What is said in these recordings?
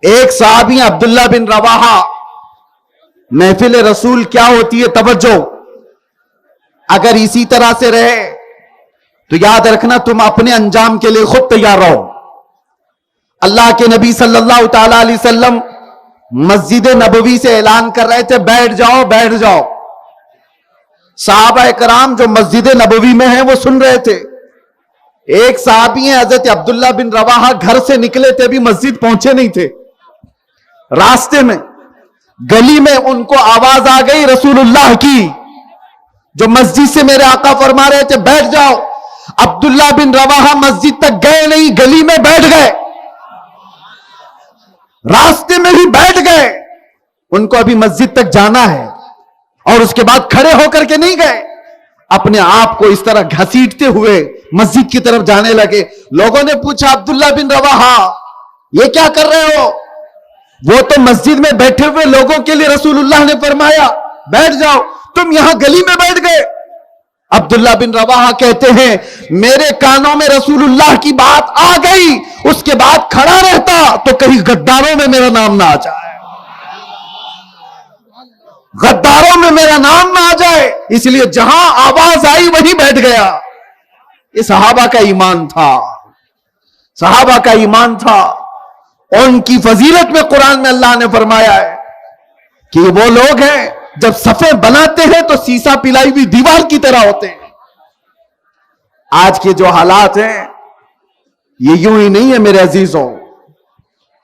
ایک صحابی عبداللہ بن رواحہ، محفل رسول کیا ہوتی ہے توجہ، اگر اسی طرح سے رہے تو یاد رکھنا تم اپنے انجام کے لیے خود تیار رہو۔ اللہ کے نبی صلی اللہ تعالی علیہ وسلم مسجد نبوی سے اعلان کر رہے تھے بیٹھ جاؤ بیٹھ جاؤ، صحابہ کرام جو مسجد نبوی میں ہیں وہ سن رہے تھے۔ ایک صحابی ہیں حضرت عبداللہ بن رواحہ، گھر سے نکلے تھے، ابھی مسجد پہنچے نہیں تھے، راستے میں گلی میں ان کو آواز آ گئی رسول اللہ کی، جو مسجد سے میرے آقا فرما رہے تھے بیٹھ جاؤ۔ عبداللہ بن رواحہ مسجد تک گئے نہیں، گلی میں بیٹھ گئے، راستے میں بھی بیٹھ گئے، ان کو ابھی مسجد تک جانا ہے، اور اس کے بعد کھڑے ہو کر کے نہیں گئے، اپنے آپ کو اس طرح گھسیٹتے ہوئے مسجد کی طرف جانے لگے۔ لوگوں نے پوچھا عبداللہ بن رواحہ یہ کیا کر رہے ہو؟ وہ تو مسجد میں بیٹھے ہوئے لوگوں کے لیے رسول اللہ نے فرمایا بیٹھ جاؤ، تم یہاں گلی میں بیٹھ گئے۔ عبداللہ بن رواحہ کہتے ہیں میرے کانوں میں رسول اللہ کی بات آ گئی، اس کے بعد کھڑا رہتا تو کہیں غداروں میں میرا نام نہ آ جائے، غداروں میں میرا نام نہ آ جائے، اس لیے جہاں آواز آئی وہیں بیٹھ گیا۔ یہ صحابہ کا ایمان تھا، صحابہ کا ایمان تھا۔ ان کی فضیلت میں قرآن میں اللہ نے فرمایا ہے کہ وہ لوگ ہیں جب صفیں بناتے ہیں تو سیسا پلائی ہوئی دیوار کی طرح ہوتے ہیں۔ آج کے جو حالات ہیں یہ یوں ہی نہیں ہے میرے عزیزوں،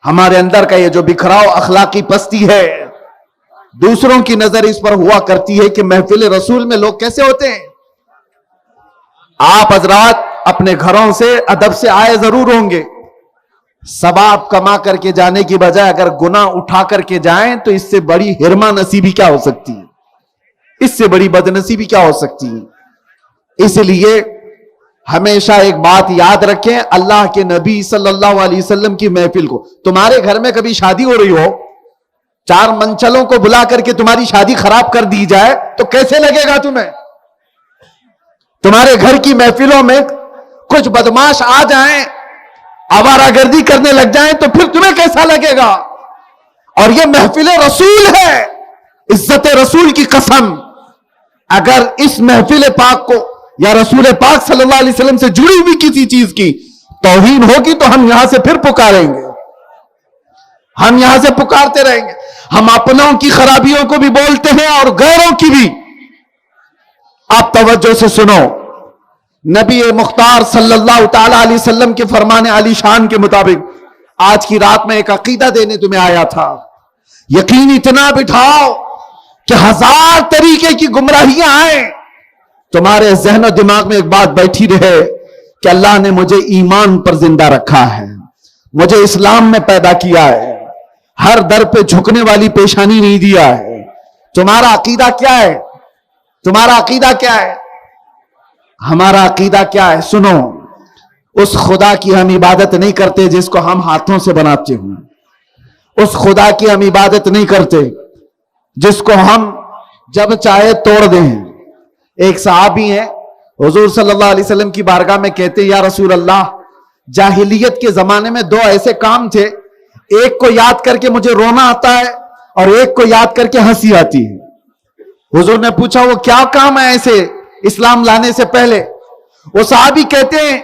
ہمارے اندر کا یہ جو بکھراؤ اخلاقی پستی ہے، دوسروں کی نظر اس پر ہوا کرتی ہے کہ محفل رسول میں لوگ کیسے ہوتے ہیں۔ آپ حضرات اپنے گھروں سے ادب سے آئے ضرور ہوں گے، ثواب کما کر کے جانے کی بجائے اگر گناہ اٹھا کر کے جائیں تو اس سے بڑی ہرما نصیبی کیا ہو سکتی ہے، اس سے بڑی بد نصیبی کیا ہو سکتی ہے۔ اس لیے ہمیشہ ایک بات یاد رکھیں، اللہ کے نبی صلی اللہ علیہ وسلم کی محفل کو، تمہارے گھر میں کبھی شادی ہو رہی ہو، چار منچلوں کو بلا کر کے تمہاری شادی خراب کر دی جائے تو کیسے لگے گا تمہیں؟ تمہارے گھر کی محفلوں میں کچھ بدماش آ جائیں، آوارہ گردی کرنے لگ جائیں تو پھر تمہیں کیسا لگے گا؟ اور یہ محفل رسول ہے، عزت رسول کی قسم، اگر اس محفل پاک کو یا رسول پاک صلی اللہ علیہ وسلم سے جڑی ہوئی کسی چیز کی توہین ہوگی تو ہم یہاں سے پھر پکاریں گے، ہم یہاں سے پکارتے رہیں گے۔ ہم اپنوں کی خرابیوں کو بھی بولتے ہیں اور غیروں کی بھی۔ آپ توجہ سے سنو، نبی مختار صلی اللہ تعالی علیہ وسلم کے فرمان علی شان کے مطابق آج کی رات میں ایک عقیدہ دینے تمہیں آیا تھا۔ یقین اتنا بٹھاؤ کہ 1000 طریقے کی گمراہیاں آئیں، تمہارے ذہن و دماغ میں ایک بات بیٹھی رہے کہ اللہ نے مجھے ایمان پر زندہ رکھا ہے، مجھے اسلام میں پیدا کیا ہے، ہر در پہ جھکنے والی پیشانی نہیں دیا ہے۔ تمہارا عقیدہ کیا ہے؟ تمہارا عقیدہ کیا ہے؟ ہمارا عقیدہ کیا ہے؟ سنو، اس خدا کی ہم عبادت نہیں کرتے جس کو ہم ہاتھوں سے بناتے ہوں، اس خدا کی ہم عبادت نہیں کرتے جس کو ہم جب چاہے توڑ دیں۔ ایک صحابی ہیں حضور صلی اللہ علیہ وسلم کی بارگاہ میں کہتے یا رسول اللہ، جاہلیت کے زمانے میں 2 ایسے کام تھے، ایک کو یاد کر کے مجھے رونا آتا ہے اور ایک کو یاد کر کے ہنسی آتی ہے۔ حضور نے پوچھا وہ کیا کام ہے ایسے اسلام لانے سے پہلے؟ وہ صحابی کہتے ہیں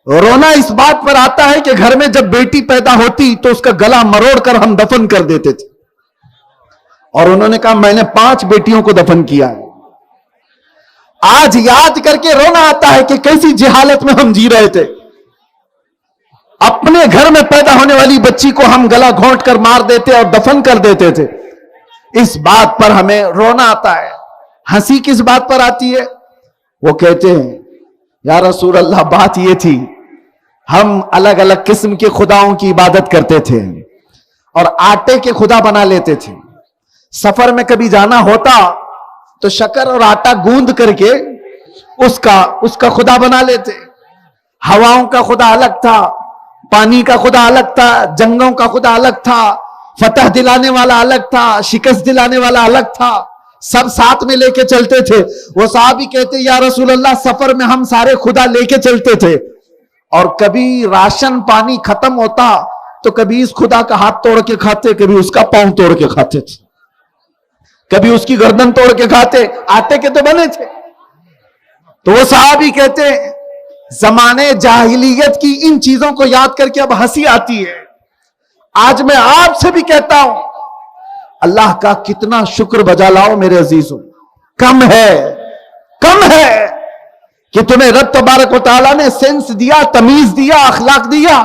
رونا اس بات پر آتا ہے کہ گھر میں جب بیٹی پیدا ہوتی تو اس کا گلا مروڑ کر ہم دفن کر دیتے تھے، اور انہوں نے کہا میں نے 5 بیٹیوں کو دفن کیا ہے۔ آج یاد کر کے رونا آتا ہے کہ کیسی جہالت میں ہم جی رہے تھے، اپنے گھر میں پیدا ہونے والی بچی کو ہم گلا گھونٹ کر مار دیتے اور دفن کر دیتے تھے۔ اس بات پر ہمیں رونا آتا ہے۔ ہنسی کس بات پر آتی ہے؟ وہ کہتے ہیں یا رسول اللہ بات یہ تھی ہم الگ الگ قسم کے خداؤں کی عبادت کرتے تھے اور آٹے کے خدا بنا لیتے تھے۔ سفر میں کبھی جانا ہوتا تو شکر اور آٹا گوند کر کے اس کا خدا بنا لیتے۔ ہواؤں کا خدا الگ تھا، پانی کا خدا الگ تھا، جنگوں کا خدا الگ تھا، فتح دلانے والا الگ تھا، شکست دلانے والا الگ تھا، سب ساتھ میں لے کے چلتے تھے۔ وہ صحابی کہتے یا رسول اللہ سفر میں ہم سارے خدا لے کے چلتے تھے، اور کبھی راشن پانی ختم ہوتا تو تو کبھی اس خدا کا ہاتھ توڑ کے کھاتے, کبھی اس کا پاؤں توڑ کے کھاتے تھے, کبھی اس کی گردن توڑ کے کھاتے, آٹے کے تو بنے تھے. تو وہ صحابی کہتے ہیں زمانے جاہلیت کی ان چیزوں کو یاد کر کے اب ہنسی آتی ہے. آج میں آپ سے بھی کہتا ہوں اللہ کا کتنا شکر بجا لاؤ میرے عزیزوں. کم ہے کہ تمہیں رب تبارک و تعالیٰ نے سینس دیا, تمیز دیا, اخلاق دیا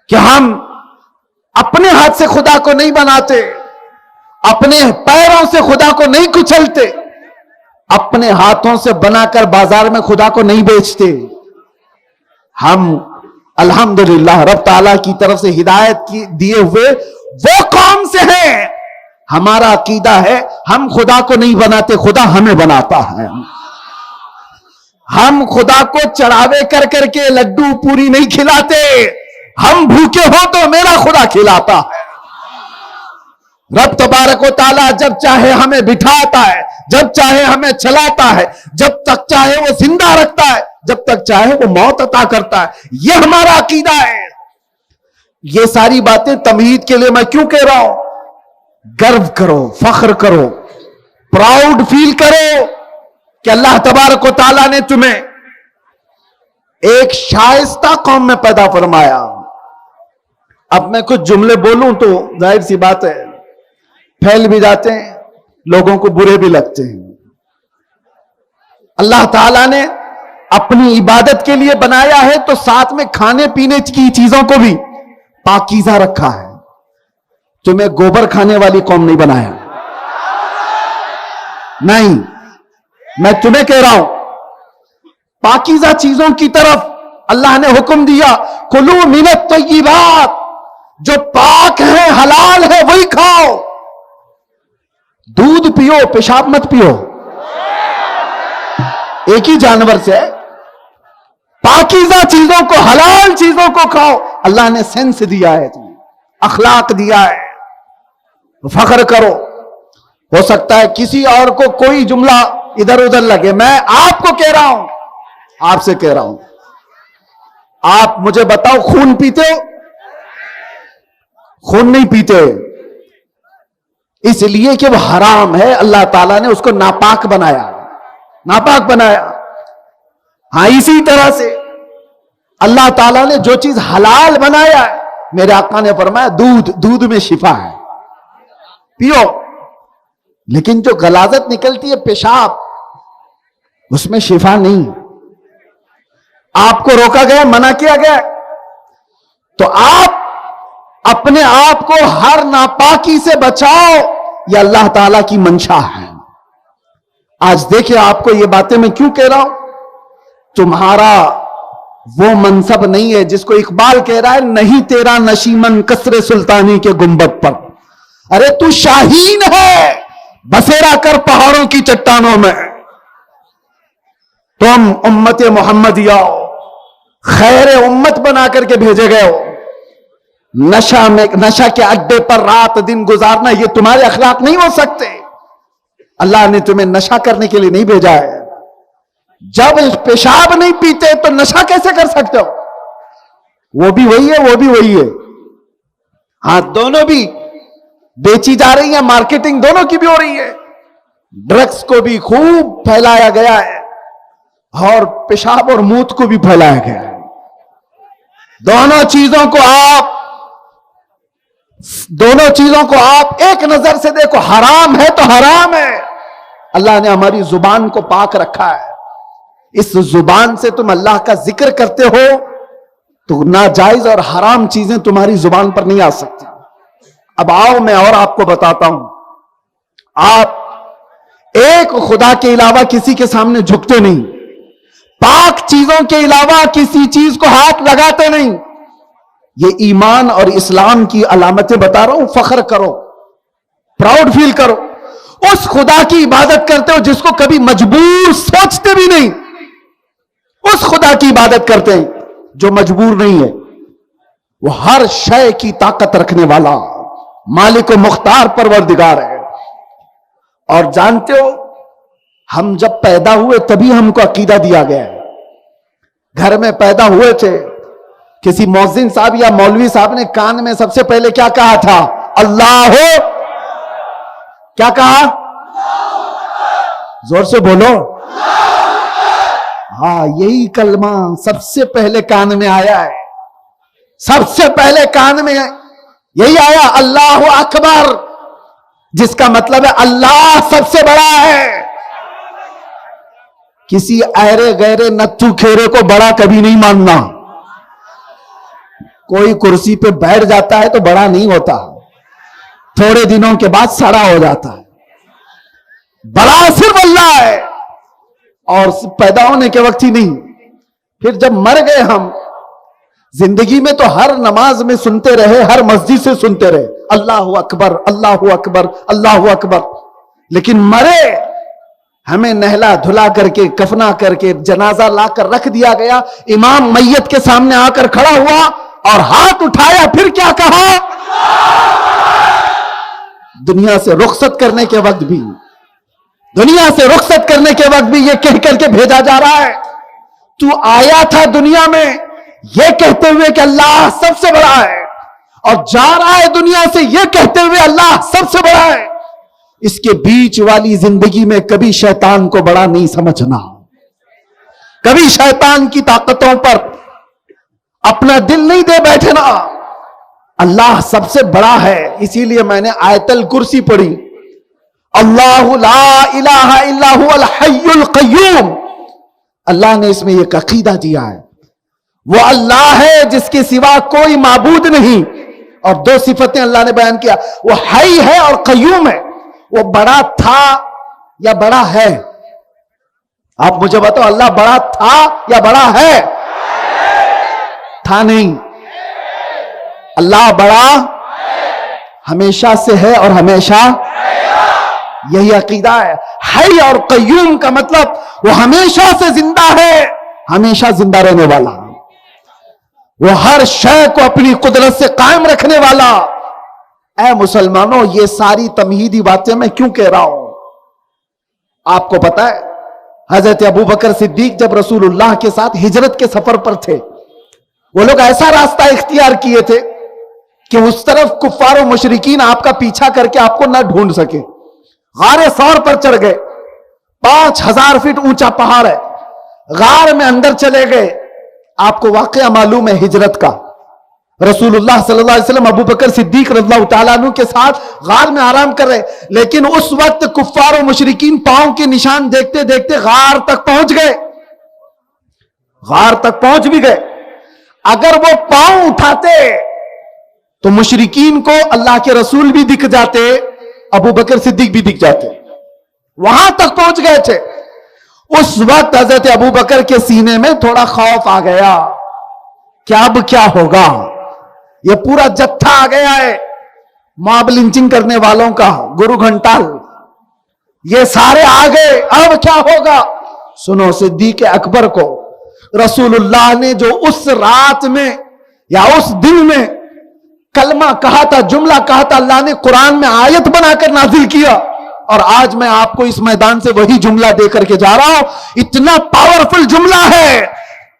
کہ ہم اپنے ہاتھ سے خدا کو نہیں بناتے, اپنے پیروں سے خدا کو نہیں کچلتے, اپنے ہاتھوں سے بنا کر بازار میں خدا کو نہیں بیچتے. ہم الحمدللہ رب تعالیٰ کی طرف سے ہدایت کی دیے ہوئے وہ قوم سے ہیں. ہمارا عقیدہ ہے ہم خدا کو نہیں بناتے, خدا ہمیں بناتا ہے. ہم خدا کو چڑھاوے کر کر کے لڈو پوری نہیں کھلاتے, ہم بھوکے ہو تو میرا خدا کھلاتا ہے. رب تبارک و تعالیٰ جب چاہے ہمیں بٹھاتا ہے, جب چاہے ہمیں چلاتا ہے, جب تک چاہے وہ زندہ رکھتا ہے, جب تک چاہے وہ موت عطا کرتا ہے. یہ ہمارا عقیدہ ہے. یہ ساری باتیں تمہید کے لیے میں کیوں کہہ رہا ہوں؟ گرو کرو, فخر کرو, پراؤڈ فیل کرو کہ اللہ تبارک و تعالیٰ نے تمہیں ایک شائستہ قوم میں پیدا فرمایا. اب میں کچھ جملے بولوں تو ظاہر سی بات ہے پھیل بھی جاتے ہیں, لوگوں کو برے بھی لگتے ہیں. اللہ تعالیٰ نے اپنی عبادت کے لیے بنایا ہے تو ساتھ میں کھانے پینے کی چیزوں کو بھی پاکیزہ رکھا ہے. تمہیں گوبر کھانے والی قوم نہیں بنایا. نہیں, میں تمہیں کہہ رہا ہوں پاکیزہ چیزوں کی طرف اللہ نے حکم دیا, کلو من الطیبات, جو پاک ہے حلال ہے وہی کھاؤ. دودھ پیو, پیشاب مت پیو, ایک ہی جانور سے. پاکیزہ چیزوں کو, حلال چیزوں کو کھاؤ. اللہ نے سینس دیا ہے تمہیں, اخلاق دیا ہے, فخر کرو. ہو سکتا ہے کسی اور کو کوئی جملہ ادھر ادھر لگے, میں آپ کو کہہ رہا ہوں, آپ سے کہہ رہا ہوں, آپ مجھے بتاؤ خون پیتے ہو؟ خون نہیں پیتے, اس لیے کہ وہ حرام ہے. اللہ تعالیٰ نے اس کو ناپاک بنایا, ناپاک بنایا. ہاں اسی طرح سے اللہ تعالیٰ نے جو چیز حلال بنایا ہے, میرے آقا نے فرمایا دودھ میں شفا ہے, پیو. لیکن جو غلاظت نکلتی ہے پیشاب, اس میں شفا نہیں. آپ کو روکا گیا, منع کیا گیا, تو آپ اپنے آپ کو ہر ناپاکی سے بچاؤ. یہ اللہ تعالیٰ کی منشا ہے. آج دیکھیں آپ کو یہ باتیں میں کیوں کہہ رہا ہوں. تمہارا وہ منصب نہیں ہے جس کو اقبال کہہ رہا ہے, نہیں تیرا نشیمن کسر سلطانی کے گنبد پر. ارے تو شاہین ہے, بسیرا کر پہاڑوں کی چٹانوں میں. تم امت محمدیہ خیر امت بنا کر کے بھیجے گئے ہو. نشہ کے اڈے پر رات دن گزارنا یہ تمہارے اخلاق نہیں ہو سکتے. اللہ نے تمہیں نشہ کرنے کے لیے نہیں بھیجا ہے. جب پیشاب نہیں پیتے تو نشہ کیسے کر سکتے ہو؟ وہ بھی وہی ہے, وہ بھی وہی ہے. ہاں دونوں بھی بیچی جا رہی ہیں, مارکیٹنگ دونوں کی بھی ہو رہی ہے. ڈرگس کو بھی خوب پھیلایا گیا ہے اور پیشاب اور موت کو بھی پھیلایا گیا ہے. دونوں چیزوں کو آپ ایک نظر سے دیکھو, حرام ہے تو حرام ہے. اللہ نے ہماری زبان کو پاک رکھا ہے. اس زبان سے تم اللہ کا ذکر کرتے ہو تو ناجائز اور حرام چیزیں تمہاری زبان پر نہیں آ سکتی. اب آؤ میں اور آپ کو بتاتا ہوں. آپ ایک خدا کے علاوہ کسی کے سامنے جھکتے نہیں, پاک چیزوں کے علاوہ کسی چیز کو ہاتھ لگاتے نہیں. یہ ایمان اور اسلام کی علامتیں بتا رہا ہوں. فخر کرو, پراؤڈ فیل کرو. اس خدا کی عبادت کرتے ہو جس کو کبھی مجبور سوچتے بھی نہیں. اس خدا کی عبادت کرتے ہیں جو مجبور نہیں ہے. وہ ہر شے کی طاقت رکھنے والا مالک و مختار پروردگار ہے. اور جانتے ہو ہم جب پیدا ہوئے تبھی ہم کو عقیدہ دیا گیا ہے. گھر میں پیدا ہوئے تھے کسی مؤذن صاحب یا مولوی صاحب نے کان میں سب سے پہلے کیا کہا تھا؟ اللہ ہو، کیا کہا؟ زور سے بولو. ہاں، یہی کلمہ سب سے پہلے کان میں آیا ہے. سب سے پہلے کان میں یہی آیا، اللہ اکبر، جس کا مطلب ہے اللہ سب سے بڑا ہے. کسی ایرے غیرے نتھو کھیرے کو بڑا کبھی نہیں ماننا. کوئی کرسی پہ بیٹھ جاتا ہے تو بڑا نہیں ہوتا، تھوڑے دنوں کے بعد سڑا ہو جاتا ہے. بڑا صرف اللہ ہے، اور پیدا ہونے کے وقت ہی نہیں. پھر جب مر گئے ہم، زندگی میں تو ہر نماز میں سنتے رہے، ہر مسجد سے سنتے رہے، اللہ اکبر اللہ اکبر اللہ اکبر. لیکن مرے، ہمیں نہلا دھلا کر کے، کفنا کر کے، جنازہ لا کر رکھ دیا گیا. امام میت کے سامنے آ کر کھڑا ہوا اور ہاتھ اٹھایا، پھر کیا کہا؟ دنیا سے رخصت کرنے کے وقت بھی، دنیا سے رخصت کرنے کے وقت بھی یہ کہہ کر کے بھیجا جا رہا ہے، تو آیا تھا دنیا میں یہ کہتے ہوئے کہ اللہ سب سے بڑا ہے، اور جا رہا ہے دنیا سے یہ کہتے ہوئے اللہ سب سے بڑا ہے. اس کے بیچ والی زندگی میں کبھی شیطان کو بڑا نہیں سمجھنا، کبھی شیطان کی طاقتوں پر اپنا دل نہیں دے بیٹھنا. اللہ سب سے بڑا ہے. اسی لیے میں نے آیت الکرسی پڑھی، اللہ لا الہ الا هو الحی القیوم. اللہ نے اس میں ایک عقیدہ دیا ہے، وہ اللہ ہے جس کے سوا کوئی معبود نہیں. اور دو صفتیں اللہ نے بیان کیا، وہ حی ہے اور قیوم ہے. وہ بڑا تھا یا بڑا ہے؟ آپ مجھے بتاؤ، اللہ بڑا تھا یا بڑا ہے؟ تھا نہیں. اللہ بڑا ہمیشہ سے ہے اور ہمیشہ، یہی عقیدہ ہے. حی اور قیوم کا مطلب وہ ہمیشہ سے زندہ ہے، ہمیشہ زندہ رہنے والا، وہ ہر شے کو اپنی قدرت سے قائم رکھنے والا. اے مسلمانوں، یہ ساری تمہیدی باتیں میں کیوں کہہ رہا ہوں؟ آپ کو پتا ہے حضرت ابو بکر صدیق جب رسول اللہ کے ساتھ ہجرت کے سفر پر تھے، وہ لوگ ایسا راستہ اختیار کیے تھے کہ اس طرف کفار و مشرکین آپ کا پیچھا کر کے آپ کو نہ ڈھونڈ سکے. غار ثور پر چڑھ گئے، 5000 فٹ اونچا پہاڑ ہے، غار میں اندر چلے گئے. آپ کو واقعہ معلوم ہے ہجرت کا. رسول اللہ صلی اللہ علیہ وسلم ابو بکر صدیق رضی اللہ تعالیٰ عنہ کے ساتھ غار میں آرام کر رہے، لیکن اس وقت کفار و مشرکین پاؤں کے نشان دیکھتے دیکھتے غار تک پہنچ گئے. غار تک پہنچ بھی گئے. اگر وہ پاؤں اٹھاتے تو مشرکین کو اللہ کے رسول بھی دکھ جاتے، ابو بکر صدیق بھی دکھ جاتے. وہاں تک پہنچ گئے تھے. اس وقت حضرت ابو بکر کے سینے میں تھوڑا خوف آ گیا کہ اب کیا ہوگا. یہ پورا جتھا آ گیا ہے ماب لنچنگ کرنے والوں کا، گرو گھنٹال، یہ سارے آ گئے، اب کیا ہوگا. سنو، صدیق اکبر کو رسول اللہ نے جو اس رات میں یا اس دن میں کلمہ کہا تھا، جملہ کہا تھا، اللہ نے قرآن میں آیت بنا کر نازل کیا. اور آج میں آپ کو اس میدان سے وہی جملہ دے کر کے جا رہا ہوں. اتنا پاورفل جملہ ہے،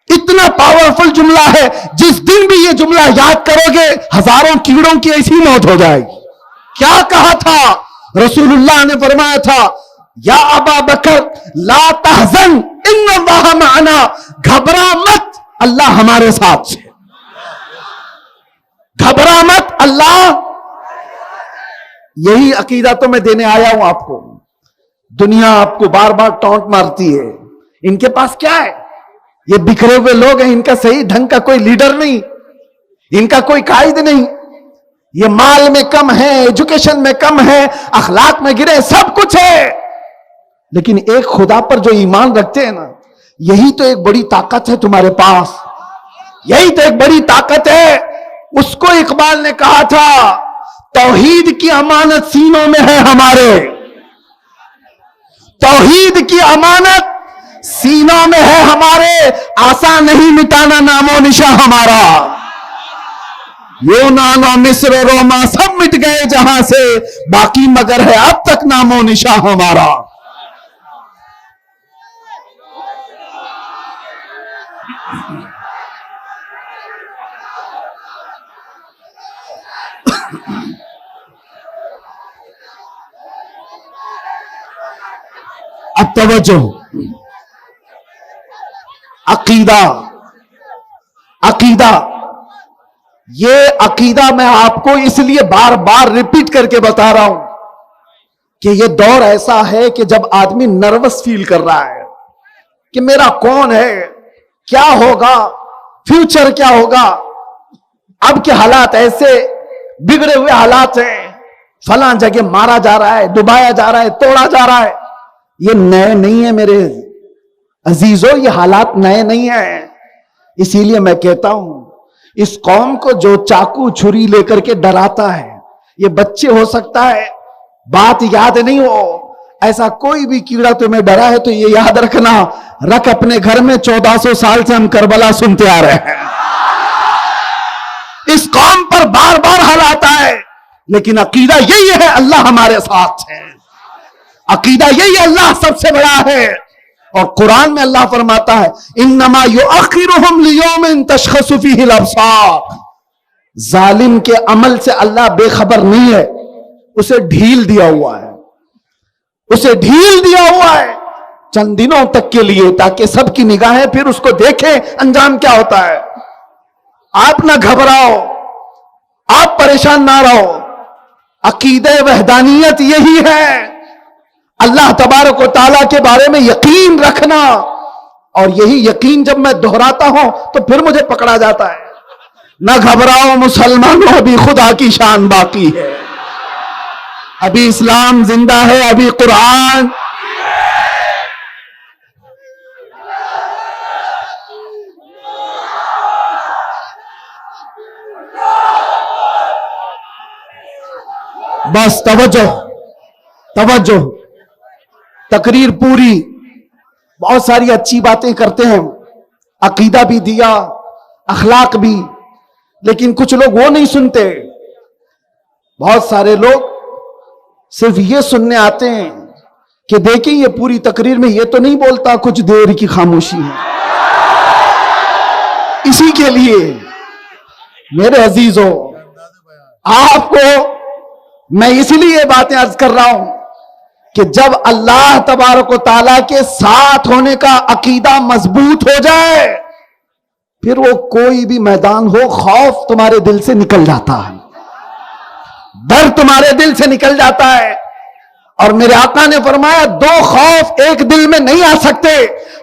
اتنا پاورفل جملہ ہے، جس دن بھی یہ جملہ یاد کرو گے ہزاروں کیڑوں کی ایسی موت ہو جائے گی. کیا کہا تھا رسول اللہ نے؟ فرمایا تھا، یا ابا بکر لا تحزن ان اللہ معنا، گھبرا مت، اللہ ہمارے ساتھ ہے. گھبرا مت، اللہ. یہی عقیدہ تو میں دینے آیا ہوں آپ کو. دنیا آپ کو بار بار ٹونٹ مارتی ہے، ان کے پاس کیا ہے؟ یہ بکھرے ہوئے لوگ ہیں، ان کا صحیح ڈھنگ کا کوئی لیڈر نہیں، ان کا کوئی قائد نہیں. یہ مال میں کم ہے، ایجوکیشن میں کم ہے، اخلاق میں گرے، سب کچھ ہے. لیکن ایک خدا پر جو ایمان رکھتے ہیں نا، یہی تو ایک بڑی طاقت ہے تمہارے پاس، یہی تو ایک بڑی طاقت ہے. اس کو اقبال نے کہا تھا، توحید کی امانت سینوں میں ہے ہمارے، توحید کی امانت سینوں میں ہے ہمارے، آسان نہیں مٹانا نام و نشاں ہمارا. یونان و مصر و روما سب مٹ گئے جہاں سے، باقی مگر ہے اب تک نام و نشاں ہمارا. اب توجہ، عقیدہ، عقیدہ، یہ عقیدہ میں آپ کو اس لیے بار بار ریپیٹ کر کے بتا رہا ہوں کہ یہ دور ایسا ہے کہ جب آدمی نروس فیل کر رہا ہے کہ میرا کون ہے، کیا ہوگا، فیوچر کیا ہوگا، اب کے حالات ایسے بگڑے ہوئے حالات ہیں، فلاں جگہ مارا جا رہا ہے، ڈبایا جا رہا ہے، توڑا جا رہا ہے. یہ نئے نہیں ہے میرے عزیزوں، یہ حالات نئے نہیں ہیں. اسی لیے میں کہتا ہوں اس قوم کو جو چاقو چھری لے کر کے ڈراتا ہے، یہ بچے ہو سکتا ہے بات یاد نہیں ہو، ایسا کوئی بھی کیڑا تمہیں ڈرا ہے تو یہ یاد رکھنا، رکھ اپنے گھر میں، 1400 سال سے ہم کربلا سنتے آ رہے ہیں. اس قوم پر بار بار حالات آئے، لیکن عقیدہ یہی ہے اللہ ہمارے ساتھ ہے، عقیدہ یہی اللہ سب سے بڑا ہے. اور قرآن میں اللہ فرماتا ہے انما یؤخرہم لیوم تشخص فیہ الابصار. ظالم کے عمل سے اللہ بے خبر نہیں ہے، اسے ڈھیل دیا ہوا ہے، اسے ڈھیل دیا ہوا ہے چند دنوں تک کے لیے، تاکہ سب کی نگاہیں پھر اس کو دیکھیں انجام کیا ہوتا ہے. آپ نہ گھبراؤ، آپ پریشان نہ رہو. عقیدہ وحدانیت یہی ہے، اللہ تبارک و تعالیٰ کے بارے میں یقین رکھنا. اور یہی یقین جب میں دہراتا ہوں تو پھر مجھے پکڑا جاتا ہے. نہ گھبراؤ مسلمانوں، ابھی خدا کی شان باقی ہے، ابھی اسلام زندہ ہے، ابھی قرآن. بس توجہ، توجہ، تقریر پوری، بہت ساری اچھی باتیں کرتے ہیں، عقیدہ بھی دیا، اخلاق بھی، لیکن کچھ لوگ وہ نہیں سنتے. بہت سارے لوگ صرف یہ سننے آتے ہیں کہ دیکھیں یہ پوری تقریر میں یہ تو نہیں بولتا، کچھ دیر کی خاموشی ہے. اسی کے لیے میرے عزیزوں، آپ کو میں اسی لیے یہ باتیں عرض کر رہا ہوں کہ جب اللہ تبارک و تعالیٰ کے ساتھ ہونے کا عقیدہ مضبوط ہو جائے، پھر وہ کوئی بھی میدان ہو، خوف تمہارے دل سے نکل جاتا ہے، ڈر تمہارے دل سے نکل جاتا ہے. اور میرے آقا نے فرمایا دو خوف ایک دل میں نہیں آ سکتے،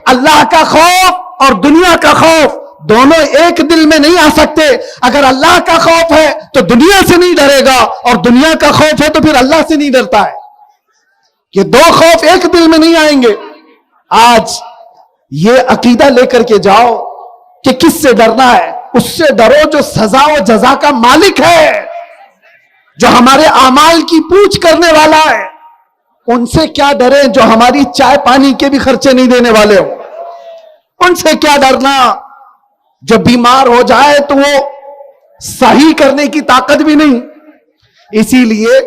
اللہ کا خوف اور دنیا کا خوف دونوں ایک دل میں نہیں آ سکتے. اگر اللہ کا خوف ہے تو دنیا سے نہیں ڈرے گا، اور دنیا کا خوف ہے تو پھر اللہ سے نہیں ڈرتا ہے. یہ دو خوف ایک دل میں نہیں آئیں گے. آج یہ عقیدہ لے کر کے جاؤ کہ کس سے ڈرنا ہے، اس سے ڈرو جو سزا و جزا کا مالک ہے، جو ہمارے اعمال کی پوچھ کرنے والا ہے. ان سے کیا ڈریں جو ہماری چائے پانی کے بھی خرچے نہیں دینے والے ہو. ان سے کیا ڈرنا جو بیمار ہو جائے تو وہ صحیح کرنے کی طاقت بھی نہیں. اسی لیے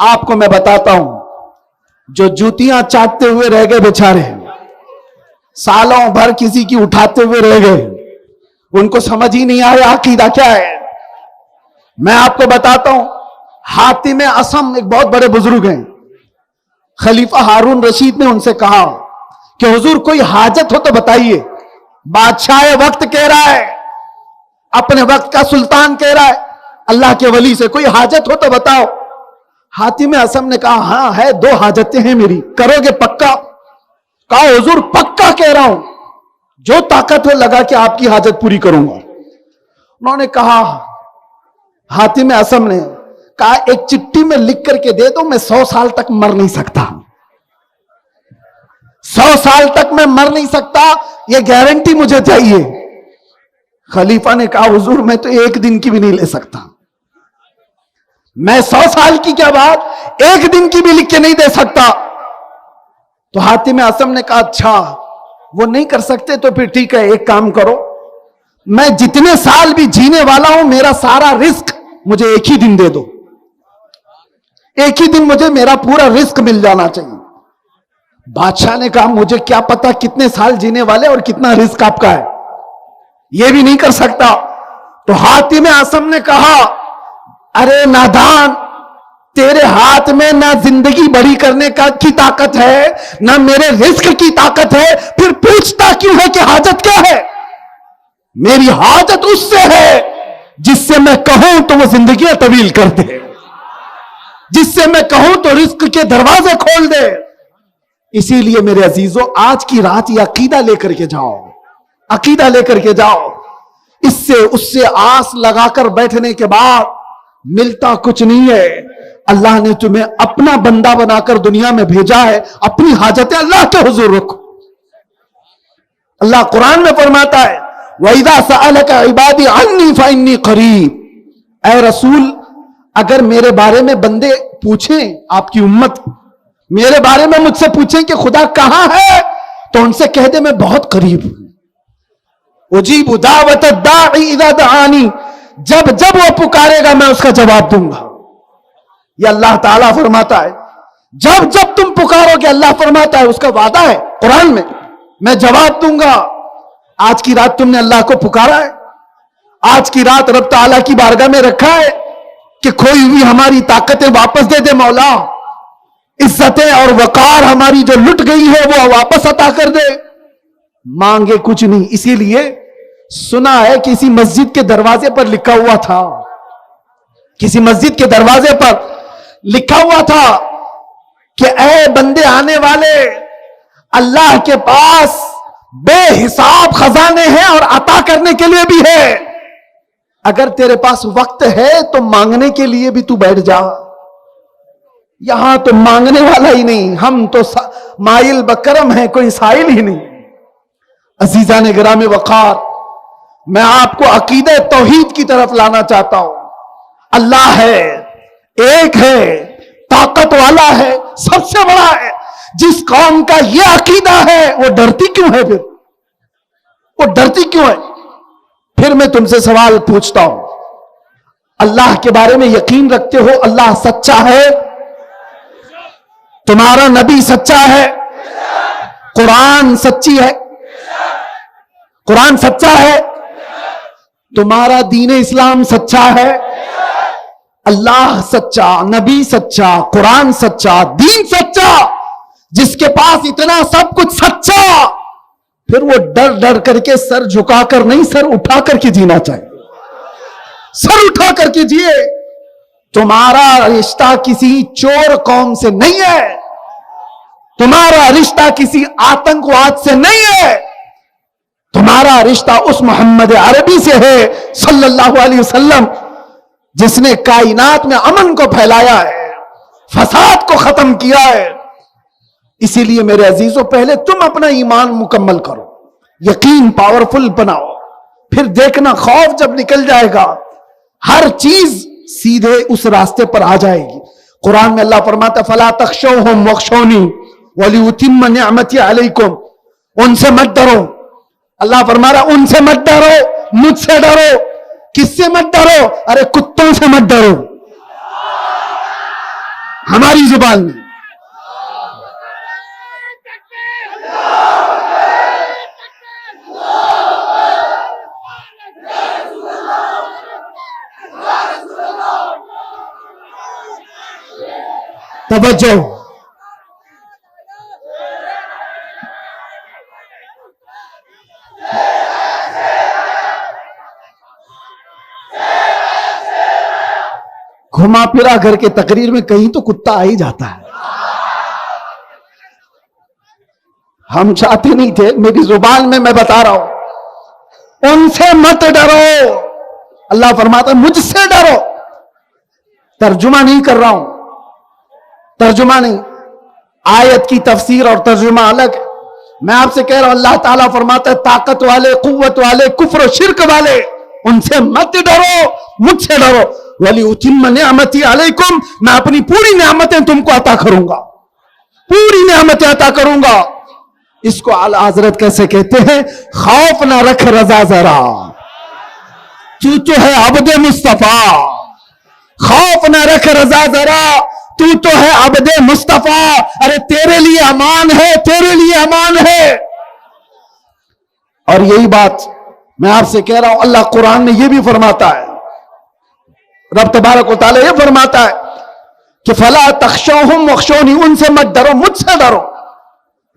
آپ کو میں بتاتا ہوں، جو جوتیاں چاٹتے ہوئے رہ گئے بیچارے، سالوں بھر کسی کی اٹھاتے ہوئے رہ گئے، ان کو سمجھ ہی نہیں آیا عقیدہ کیا ہے. میں آپ کو بتاتا ہوں، حاتم اصم ایک بہت بڑے بزرگ ہیں، خلیفہ ہارون رشید نے ان سے کہا کہ حضور کوئی حاجت ہو تو بتائیے. بادشاہ وقت کہہ رہا ہے، اپنے وقت کا سلطان کہہ رہا ہے اللہ کے ولی سے کوئی حاجت ہو تو بتاؤ. حاتم اصم نے کہا ہاں ہے، دو حاجتیں ہیں میری، کرو گے پکا؟ کہا حضور پکا کہہ رہا ہوں، جو طاقت ہو لگا کہ آپ کی حاجت پوری کروں گا. انہوں نے کہا، حاتم اصم نے کہا ایک چٹھی میں لکھ کر کے دے دو، میں 100 سال تک مر نہیں سکتا، 100 سال تک میں مر نہیں سکتا، یہ گارنٹی مجھے چاہیے. خلیفہ نے کہا حضور میں تو ایک دن کی بھی نہیں لے سکتا، میں 100 سال کی کیا بات، ایک دن کی بھی لکھ کے نہیں دے سکتا. تو حاتم اصم نے کہا اچھا وہ نہیں کر سکتے تو پھر ٹھیک ہے، ایک کام کرو، میں جتنے سال بھی جینے والا ہوں میرا سارا رزق مجھے ایک ہی دن دے دو، ایک ہی دن مجھے میرا پورا رزق مل جانا چاہیے. بادشاہ نے کہا مجھے کیا پتا کتنے سال جینے والے اور کتنا رزق آپ کا ہے، یہ بھی نہیں کر سکتا. تو حاتم اصم نے کہا ارے نادان، تیرے ہاتھ میں نہ زندگی بڑی کرنے کی طاقت ہے، نہ میرے رزق کی طاقت ہے، پھر پوچھتا کیوں ہے کہ حاجت کیا ہے؟ میری حاجت اس سے ہے جس سے میں کہوں تو وہ زندگیاں طویل کر دے، جس سے میں کہوں تو رزق کے دروازے کھول دے۔ اسی لیے میرے عزیزوں، آج کی رات یہ عقیدہ لے کر کے جاؤ، عقیدہ لے کر کے جاؤ۔ اس سے آس لگا کر بیٹھنے کے بعد ملتا کچھ نہیں ہے۔ اللہ نے تمہیں اپنا بندہ بنا کر دنیا میں بھیجا ہے، اپنی حاجتیں اللہ کے حضور رکھو۔ اللہ قرآن میں فرماتا ہے وَإِذَا سَأَلَكَ عِبَادِي عَنِّي فَإِنِّي قَرِيبٌ، اے رسول اگر میرے بارے میں بندے پوچھیں، آپ کی امت میرے بارے میں مجھ سے پوچھیں کہ خدا کہاں ہے، تو ان سے کہہ دے میں بہت قریب ہوں۔ اجیب دعوت الداعی اذا دعانی، جب وہ پکارے گا میں اس کا جواب دوں گا۔ یہ اللہ تعالیٰ فرماتا ہے جب تم پکارو گے، اللہ فرماتا ہے، اس کا وعدہ ہے قرآن میں جواب دوں گا۔ آج کی رات تم نے اللہ کو پکارا ہے، آج کی رات رب تعالیٰ کی بارگاہ میں رکھا ہے کہ کھوئی ہوئی ہماری طاقتیں واپس دے دے مولا، عزتیں اور وقار ہماری جو لٹ گئی ہے وہ واپس عطا کر دے۔ مانگے کچھ نہیں، اسی لیے سنا ہے کسی مسجد کے دروازے پر لکھا ہوا تھا، کسی مسجد کے دروازے پر لکھا ہوا تھا کہ اے بندے آنے والے، اللہ کے پاس بے حساب خزانے ہیں اور عطا کرنے کے لیے بھی ہے، اگر تیرے پاس وقت ہے تو مانگنے کے لیے بھی تو بیٹھ جا۔ یہاں تو مانگنے والا ہی نہیں، ہم تو مائل بکرم ہیں، کوئی سائل ہی نہیں۔ عزیزان گرامی وقار، میں آپ کو عقیدہ توحید کی طرف لانا چاہتا ہوں۔ اللہ ہے، ایک ہے، طاقت والا ہے، سب سے بڑا ہے۔ جس قوم کا یہ عقیدہ ہے وہ ڈرتی کیوں ہے؟ پھر وہ ڈرتی کیوں ہے؟ پھر میں تم سے سوال پوچھتا ہوں، اللہ کے بارے میں یقین رکھتے ہو اللہ سچا ہے؟ تمہارا نبی سچا ہے؟ قرآن سچی ہے؟ قرآن سچا ہے؟ تمہارا دین اسلام سچا ہے؟ اللہ سچا، نبی سچا، قرآن سچا، دین سچا، جس کے پاس اتنا سب کچھ سچا، پھر وہ ڈر ڈر کر کے سر جھکا کر نہیں، سر اٹھا کر کے جینا چاہیے، سر اٹھا کر کے جیے۔ تمہارا رشتہ کسی چور قوم سے نہیں ہے، تمہارا رشتہ کسی آتنکواد سے نہیں ہے، تمہارا رشتہ اس محمد عربی سے ہے صلی اللہ علیہ وسلم، جس نے کائنات میں امن کو پھیلایا ہے، فساد کو ختم کیا ہے۔ اسی لیے میرے عزیزوں، پہلے تم اپنا ایمان مکمل کرو، یقین پاورفل بناؤ، پھر دیکھنا خوف جب نکل جائے گا ہر چیز سیدھے اس راستے پر آ جائے گی۔ قرآن میں اللہ فرماتا ہے فَلَا تَخْشَوْهُمْ وَاخْشَوْنِي وَلِيُتِمَّ نِعْمَتِي عَلَيْكُمْ، ان سے مت ڈرو۔ اللہ فرما رہا ان سے مت ڈرو، مجھ سے ڈرو۔ کس سے مت ڈرو؟ ارے کتوں سے مت ڈرو، ہماری زبان میں۔ توجہ، گھما پھرا گھر کے تقریر میں کہیں تو کتا آ ہی جاتا ہے۔ ہم چاہتے نہیں تھے، میری زبان میں بتا رہا ہوں، ان سے مت ڈرو۔ اللہ فرماتا ہے مجھ سے ڈرو۔ ترجمہ نہیں کر رہا ہوں، ترجمہ نہیں، آیت کی تفسیر اور ترجمہ الگ ہے۔ میں آپ سے کہہ رہا ہوں، اللہ تعالیٰ فرماتا ہے طاقت والے، قوت والے، کفر و شرک والے، ان سے مت ڈرو، مجھ سے ڈرو۔ وَلِيُتِمَّ نِعْمَتِي عَلَيْكُمْ، میں اپنی پوری نعمتیں تم کو عطا کروں گا، پوری نعمتیں عطا کروں گا۔ اس کو اعلیٰ حضرت کیسے کہتے ہیں؟ خوف نہ رکھ رضا ذرا، تو ہے عبد مصطفیٰ۔ خوف نہ رکھ رضا ذرا، تو ہے عبد مصطفیٰ۔ ارے تیرے لیے امان ہے، تیرے لیے امان ہے۔ اور یہی بات میں آپ سے کہہ رہا ہوں، اللہ قرآن میں یہ بھی فرماتا ہے رب تبارک و تعالیٰ یہ فرماتا ہے کہ فلا تخشوہم وخشونی، ان سے مت ڈرو، مجھ سے ڈرو۔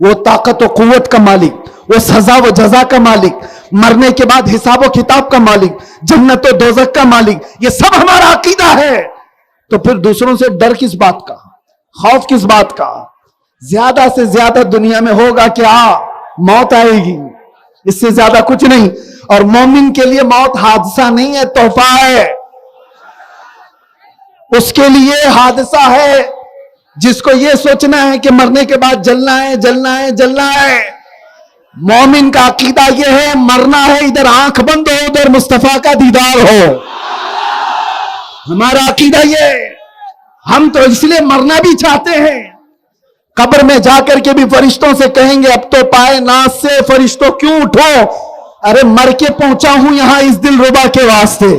وہ طاقت و قوت کا مالک، وہ سزا و جزا کا مالک، مرنے کے بعد حساب و کتاب کا مالک، جنت و دوزخ کا مالک، یہ سب ہمارا عقیدہ ہے۔ تو پھر دوسروں سے ڈر کس بات کا، خوف کس بات کا؟ زیادہ سے زیادہ دنیا میں ہوگا کیا؟ موت آئے گی، اس سے زیادہ کچھ نہیں۔ اور مومن کے لیے موت حادثہ نہیں ہے، تحفہ ہے۔ اس کے لیے حادثہ ہے جس کو یہ سوچنا ہے کہ مرنے کے بعد جلنا ہے جلنا ہے جلنا ہے۔ مومن کا عقیدہ یہ ہے مرنا ہے، ادھر آنکھ بند ہو ادھر مصطفیٰ کا دیدار ہو۔ ہمارا عقیدہ یہ، ہم تو اس لیے مرنا بھی چاہتے ہیں، قبر میں جا کر کے بھی فرشتوں سے کہیں گے اب تو پائے ناز سے فرشتوں کیوں اٹھو، ارے مر کے پہنچا ہوں یہاں اس دل ربا کے واسطے۔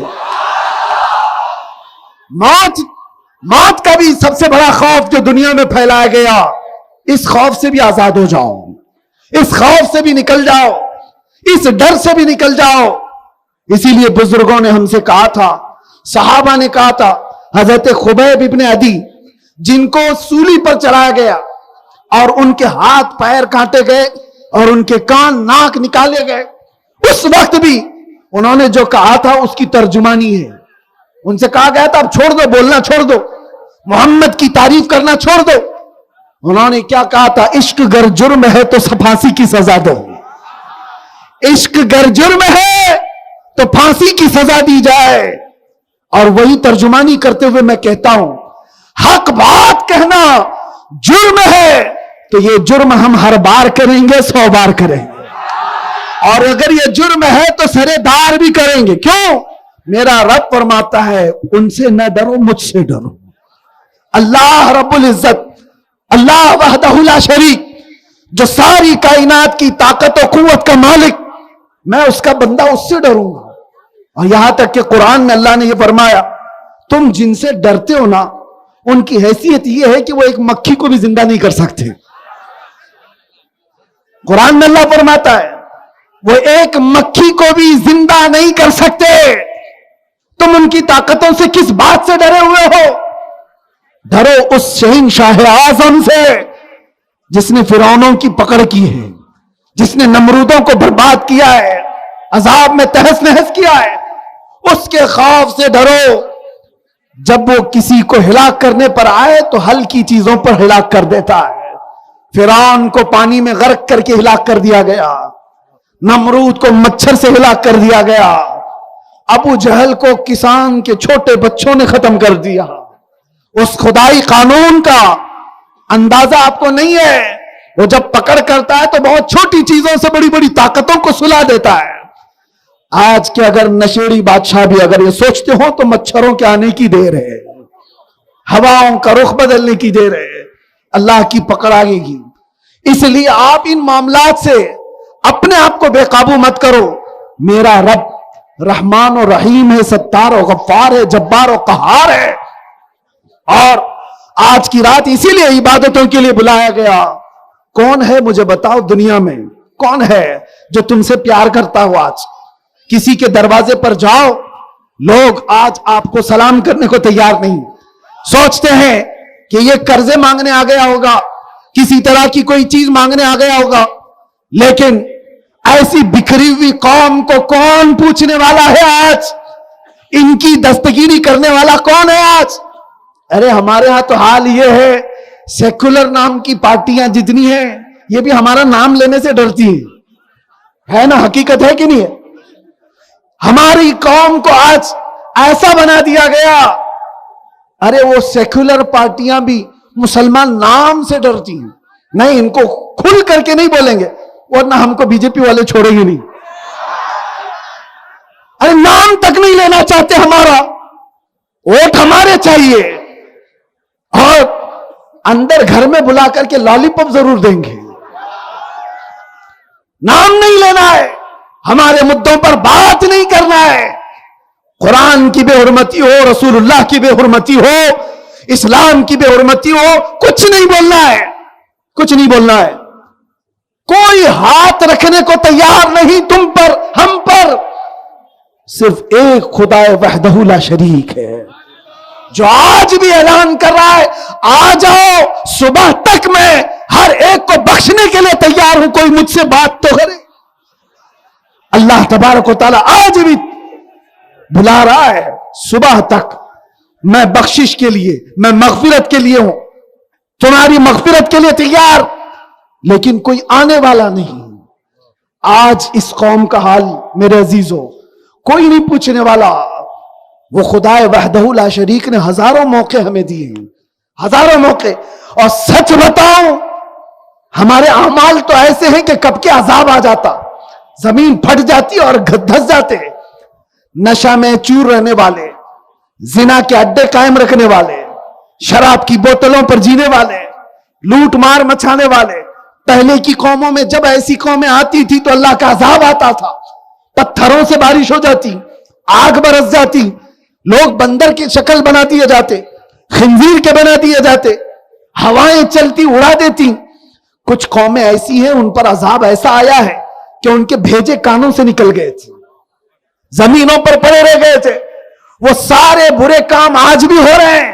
موت کا بھی سب سے بڑا خوف جو دنیا میں پھیلایا گیا، اس خوف سے بھی آزاد ہو جاؤ، اس خوف سے بھی نکل جاؤ، اس ڈر سے بھی نکل جاؤ۔ اسی لیے بزرگوں نے ہم سے کہا تھا، صحابہ نے کہا تھا، حضرت خبیب ابن عدی جن کو سولی پر چڑھایا گیا اور ان کے ہاتھ پیر کاٹے گئے اور ان کے کان ناک نکالے گئے، اس وقت بھی انہوں نے جو کہا تھا اس کی ترجمانی ہے۔ ان سے کہا گیا تھا اب چھوڑ دو، بولنا چھوڑ دو، محمد کی تعریف کرنا چھوڑ دو۔ انہوں نے کیا کہا تھا؟ عشق گر جرم ہے تو پھانسی کی سزا دو، عشق گر جرم ہے تو پھانسی کی سزا دی جائے۔ اور وہی ترجمانی کرتے ہوئے میں کہتا ہوں، حق بات کہنا جرم ہے تو یہ جرم ہم ہر بار کریں گے، 100 بار کریں گے، اور اگر یہ جرم ہے تو سرے دار بھی کریں گے۔ کیوں؟ میرا رب فرماتا ہے ان سے نہ ڈرو، مجھ سے ڈرو۔ اللہ رب العزت، اللہ وحدہ لا شریک، جو ساری کائنات کی طاقت و قوت کا مالک، میں اس کا بندہ، اس سے ڈروں گا۔ اور یہاں تک کہ قرآن میں اللہ نے یہ فرمایا تم جن سے ڈرتے ہو نا، ان کی حیثیت یہ ہے کہ وہ ایک مکھی کو بھی زندہ نہیں کر سکتے۔ قرآن میں اللہ فرماتا ہے وہ ایک مکھی کو بھی زندہ نہیں کر سکتے۔ تم ان کی طاقتوں سے کس بات سے ڈرے ہوئے ہو؟ ڈرو اس شہنشاہ اعظم سے جس نے فرعونوں کی پکڑ کی ہے، جس نے نمرودوں کو برباد کیا ہے، عذاب میں تہس نہس کیا ہے۔ اس کے خوف سے ڈرو۔ جب وہ کسی کو ہلاک کرنے پر آئے تو ہلکی چیزوں پر ہلاک کر دیتا ہے۔ فرعون کو پانی میں غرق کر کے ہلاک کر دیا گیا، نمرود کو مچھر سے ہلاک کر دیا گیا، ابو جہل کو کسان کے چھوٹے بچوں نے ختم کر دیا۔ اس خدائی قانون کا اندازہ آپ کو نہیں ہے۔ وہ جب پکڑ کرتا ہے تو بہت چھوٹی چیزوں سے بڑی بڑی طاقتوں کو سلا دیتا ہے۔ آج کے اگر نشیڑی بادشاہ بھی اگر یہ سوچتے ہو تو مچھروں کے آنے کی دیر ہے، ہواؤں کا رخ بدلنے کی دیر ہے، اللہ کی پکڑ آئے گی۔ اس لیے آپ ان معاملات سے اپنے آپ کو بے قابو مت کرو۔ میرا رب رحمان و رحیم ہے، ستار و غفار ہے، جبار و قہار ہے۔ اور آج کی رات اسی لیے عبادتوں کے لیے بلایا گیا۔ کون ہے مجھے بتاؤ دنیا میں، کون ہے جو تم سے پیار کرتا ہو؟ آج کسی کے دروازے پر جاؤ، لوگ آج آپ کو سلام کرنے کو تیار نہیں، سوچتے ہیں کہ یہ قرضے مانگنے آ گیا ہوگا، کسی طرح کی کوئی چیز مانگنے آ گیا ہوگا۔ لیکن ایسی بکھری ہوئی قوم کو کون پوچھنے والا ہے آج؟ ان کی دستگیری کرنے والا کون ہے آج؟ ارے ہمارے ہاں تو حال یہ ہے، سیکولر نام کی پارٹیاں جتنی ہیں یہ بھی ہمارا نام لینے سے ڈرتی ہیں، ہے نا؟ حقیقت ہے کہ نہیں ہے؟ ہماری قوم کو آج ایسا بنا دیا گیا، ارے وہ سیکولر پارٹیاں بھی مسلمان نام سے ڈرتی ہیں۔ نہیں، ان کو کھل کر کے نہیں بولیں گے ورنہ ہم کو بی جے پی والے چھوڑیں گے نہیں۔ ارے نام تک نہیں لینا چاہتے، ہمارا ووٹ ہمارے چاہیے، اور اندر گھر میں بلا کر کے لالی پاپ ضرور دیں گے۔ نام نہیں لینا ہے، ہمارے مدوں پر بات نہیں کرنا ہے۔ قرآن کی بے حرمتی ہو، رسول اللہ کی بے حرمتی ہو، اسلام کی بے حرمتی ہو، کچھ نہیں بولنا ہے، کچھ نہیں بولنا ہے۔ کوئی ہاتھ رکھنے کو تیار نہیں تم پر، ہم پر۔ صرف ایک خدا وحدہ لا شریک ہے۔ جو آج بھی اعلان کر رہا ہے آ جاؤ صبح تک میں ہر ایک کو بخشنے کے لیے تیار ہوں، کوئی مجھ سے بات تو کرے۔ اللہ تبارک و تعالیٰ آج بھی بلا رہا ہے، صبح تک میں بخشش کے لیے، میں مغفرت کے لیے ہوں، تمہاری مغفرت کے لیے تیار، لیکن کوئی آنے والا نہیں۔ آج اس قوم کا حال میرے عزیزوں کوئی نہیں پوچھنے والا۔ وہ خدائے وحدہ لا شریک نے ہزاروں موقع ہمیں دیے ہیں، ہزاروں موقع، اور سچ بتاؤں ہمارے اعمال تو ایسے ہیں کہ کب کے عذاب آ جاتا، زمین پھٹ جاتی اور دھس جاتے۔ نشہ میں چور رہنے والے، زنا کے اڈے قائم رکھنے والے، شراب کی بوتلوں پر جینے والے، لوٹ مار مچانے والے، پہلے کی قوموں میں جب ایسی قومیں آتی تھی تو اللہ کا عذاب آتا تھا، پتھروں سے بارش ہو جاتی، آگ برس جاتی، لوگ بندر کی شکل بنا دیے جاتے، خنزیر کے بنا دیے جاتے، ہوائیں چلتی اڑا دیتی۔ کچھ قومیں ایسی ہیں ان پر عذاب ایسا آیا ہے کہ ان کے بھیجے کانوں سے نکل گئے تھے، زمینوں پر پڑے رہ گئے تھے۔ وہ سارے برے کام آج بھی ہو رہے ہیں،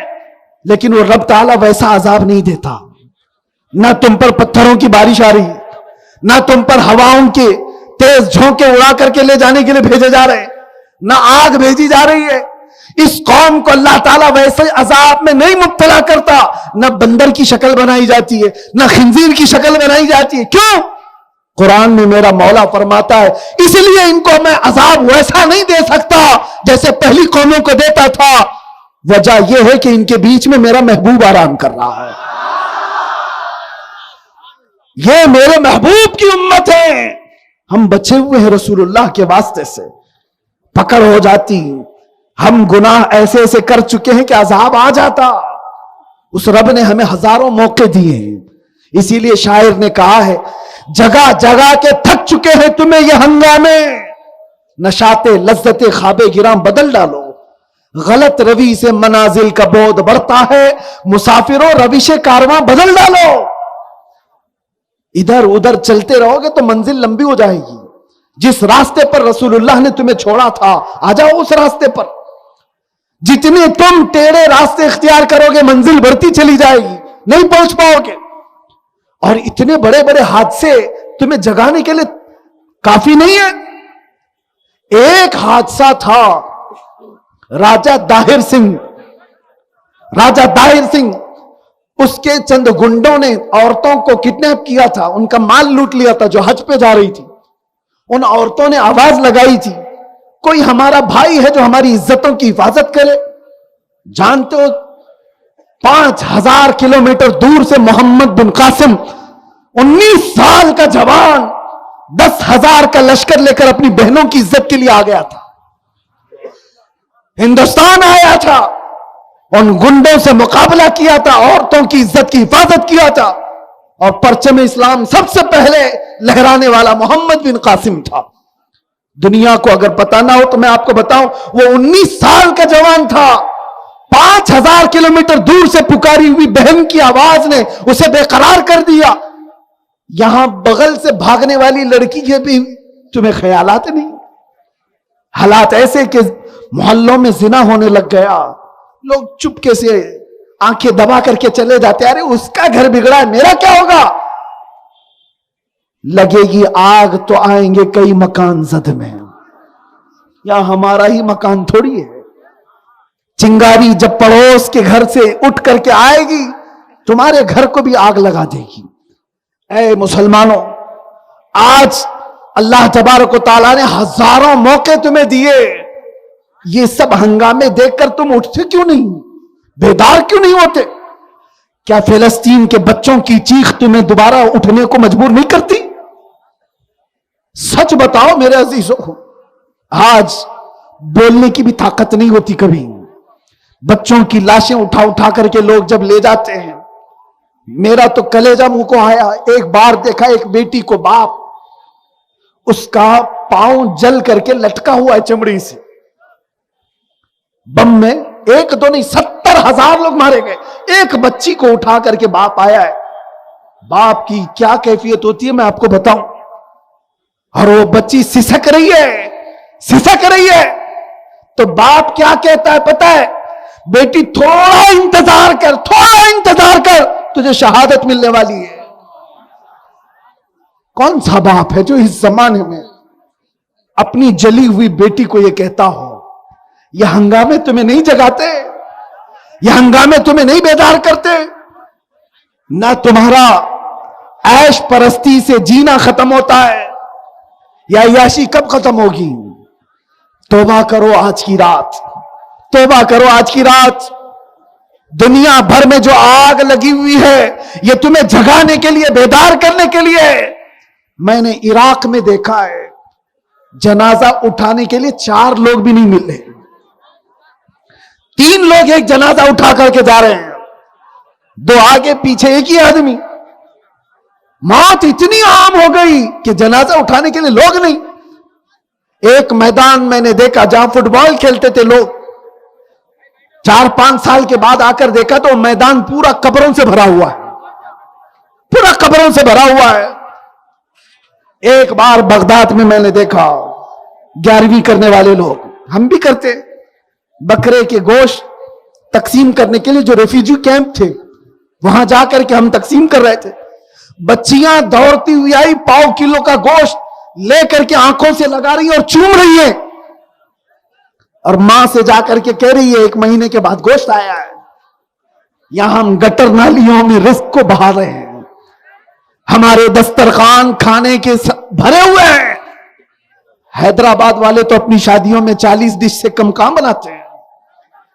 لیکن وہ رب تعالیٰ ویسا عذاب نہیں دیتا۔ نہ تم پر پتھروں کی بارش آ رہی ہے، نہ تم پر ہواؤں کے تیز جھونکے اڑا کر کے لے جانے کے لیے بھیجے جا رہے ہیں، نہ آگ بھیجی جا رہی ہے۔ اس قوم کو اللہ تعالیٰ ویسے عذاب میں نہیں مبتلا کرتا، نہ بندر کی شکل بنائی جاتی ہے، نہ خنزیر کی شکل بنائی جاتی ہے۔ کیوں؟ قرآن میں میرا مولا فرماتا ہے اس لیے ان کو میں عذاب ویسا نہیں دے سکتا جیسے پہلی قوموں کو دیتا تھا۔ وجہ یہ ہے کہ ان کے بیچ میں میرا محبوب آرام کر رہا ہے، یہ میرے محبوب کی امت ہے۔ ہم بچے ہوئے ہیں رسول اللہ کے واسطے سے، پکڑ ہو جاتی، ہم گناہ ایسے ایسے کر چکے ہیں کہ عذاب آ جاتا۔ اس رب نے ہمیں ہزاروں موقع دیے ہیں، اسی لیے شاعر نے کہا ہے جگہ جگہ کے تھک چکے ہیں تمہیں یہ ہنگامے، نشاط لذت خواب گراں بدل ڈالو، غلط روی سے منازل کا بودھ بڑھتا ہے، مسافروں روش کارواں بدل ڈالو۔ ادھر ادھر چلتے رہو گے تو منزل لمبی ہو جائے گی۔ جس راستے پر رسول اللہ نے تمہیں چھوڑا تھا آ جاؤ اس راستے پر۔ جتنے تم ٹیڑے راستے اختیار کرو گے منزل بڑھتی چلی جائے گی، نہیں پہنچ پاؤ گے۔ اور اتنے بڑے بڑے حادثے تمہیں جگانے کے لیے کافی نہیں ہے۔ ایک حادثہ تھا راجہ داہر سنگھ، اس کے چند گنڈوں نے عورتوں کو کڈنیپ کیا تھا، ان کا مال لوٹ لیا تھا جو حج پہ جا رہی تھی۔ ان عورتوں نے آواز لگائی تھی کوئی ہمارا بھائی ہے جو ہماری عزتوں کی حفاظت کرے۔ جانتے ہو 5000 کلومیٹر دور سے محمد بن قاسم 19 سال کا جوان 10,000 کا لشکر لے کر اپنی بہنوں کی عزت کے لیے آ گیا تھا، ہندوستان آیا تھا، ان گنڈوں سے مقابلہ کیا تھا، عورتوں کی عزت کی حفاظت کیا تھا، اور پرچم اسلام سب سے پہلے لہرانے والا محمد بن قاسم تھا۔ دنیا کو اگر پتا نہ ہو تو میں آپ کو بتاؤں وہ 19 سال کا جوان تھا، 5000 کلومیٹر دور سے پکاری ہوئی بہن کی آواز نے اسے بے قرار کر دیا۔ یہاں بغل سے بھاگنے والی لڑکی کے بھی تمہیں خیالات نہیں؟ حالات ایسے کہ محلوں میں زنا ہونے لگ گیا، لوگ چپکے سے آنکھیں دبا کر کے چلے جاتے، ارے اس کا گھر بگڑا ہے میرا کیا ہوگا؟ لگے گی آگ تو آئیں گے کئی مکان زد میں، یا ہمارا ہی مکان تھوڑی ہے۔ چنگاری جب پڑوس کے گھر سے اٹھ کر کے آئے گی تمہارے گھر کو بھی آگ لگا دے گی۔ اے مسلمانوں، آج اللہ تبارک و تعالیٰ نے ہزاروں موقع تمہیں دیے، یہ سب ہنگامے دیکھ کر تم اٹھتے کیوں نہیں؟ بیدار کیوں نہیں ہوتے؟ کیا فلسطین کے بچوں کی چیخ تمہیں دوبارہ اٹھنے کو مجبور نہیں کرتی؟ سچ بتاؤ میرے عزیزوں، آج بولنے کی بھی طاقت نہیں ہوتی کبھی۔ بچوں کی لاشیں اٹھا اٹھا کر کے لوگ جب لے جاتے ہیں، میرا تو کلیجہ منہ کو آیا۔ ایک بار دیکھا ایک بیٹی کو باپ، اس کا پاؤں جل کر کے لٹکا ہوا ہے چمڑی سے، بم میں 1 2 نہیں 70,000 لوگ مارے گئے۔ ایک بچی کو اٹھا کر کے باپ آیا ہے، باپ کی کیا کیفیت ہوتی ہے میں آپ کو بتاؤں۔ اور وہ بچی سسک رہی ہے تو باپ کیا کہتا ہے پتہ ہے؟ بیٹی تھوڑا انتظار کر تجھے شہادت ملنے والی ہے. کون سا باپ ہے جو اس زمانے میں اپنی جلی ہوئی بیٹی کو یہ کہتا ہو؟ یہ ہنگامے تمہیں نہیں جگاتے؟ یہ ہنگامے تمہیں نہیں بیدار کرتے؟ نہ تمہارا عیش پرستی سے جینا ختم ہوتا ہے؟ یا عیاشی کب ختم ہوگی؟ توبہ کرو آج کی رات، توبہ کرو آج کی رات. دنیا بھر میں جو آگ لگی ہوئی ہے یہ تمہیں جگانے کے لیے، بیدار کرنے کے لیے. میں نے عراق میں دیکھا ہے جنازہ اٹھانے کے لیے 4 لوگ بھی نہیں مل رہے. 3 لوگ ایک جنازہ اٹھا کر کے جا رہے ہیں، 2 آگے پیچھے ایک ہی آدمی. موت اتنی عام ہو گئی کہ جنازہ اٹھانے کے لیے لوگ نہیں. ایک میدان میں نے دیکھا جہاں فٹ بال کھیلتے تھے لوگ، 4-5 سال کے بعد آ کر دیکھا تو میدان پورا قبروں سے بھرا ہوا ہے، پورا قبروں سے بھرا ہوا ہے. ایک بار بغداد میں نے دیکھا 11ویں کرنے والے لوگ، ہم بھی کرتے، بکرے کے گوشت تقسیم کرنے کے لیے جو ریفیوجی کیمپ تھے وہاں جا کر کے ہم تقسیم کر رہے تھے. بچیاں دوڑتی ہوئی آئی، 1.5 کلو کا گوشت لے کر کے آنکھوں سے لگا رہی اور چوم رہی ہے، اور ماں سے جا کر کے کہہ رہی ہے 1 مہینے کے بعد گوشت آیا ہے. یہاں ہم گٹر نالیوں میں رزق کو بہا رہے ہیں، ہمارے دسترخوان کھانے کے بھرے ہوئے ہیں. حیدرآباد والے تو اپنی شادیوں میں 40 ڈش سے کم کام بناتے ہیں.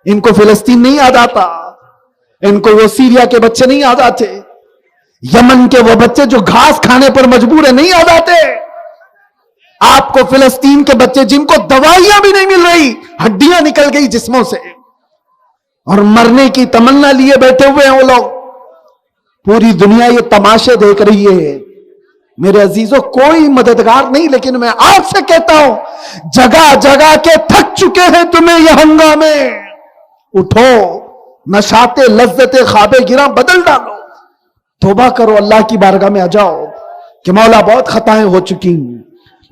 ان کو فلسطین نہیں یاد آتا، ان کو وہ سیریا کے بچے نہیں یاد آتے، یمن کے وہ بچے جو گھاس کھانے پر مجبور ہیں نہیں یاد آتے. آپ کو فلسطین کے بچے جن کو دوائیاں بھی نہیں مل رہی، ہڈیاں نکل گئی جسموں سے اور مرنے کی تمنا لیے بیٹھے ہوئے ہیں وہ لوگ. پوری دنیا یہ تماشے دیکھ رہی ہے. میرے عزیزوں کوئی مددگار نہیں، لیکن میں آپ سے کہتا ہوں جگہ جگہ کے تھک چکے ہیں تمہیں یہ ہنگامے. اٹھو، نشاط لذت خواب گراں بدل ڈالو، توبہ کرو، اللہ کی بارگاہ میں آ جاؤ کہ مولا بہت خطائیں ہو چکی ہیں،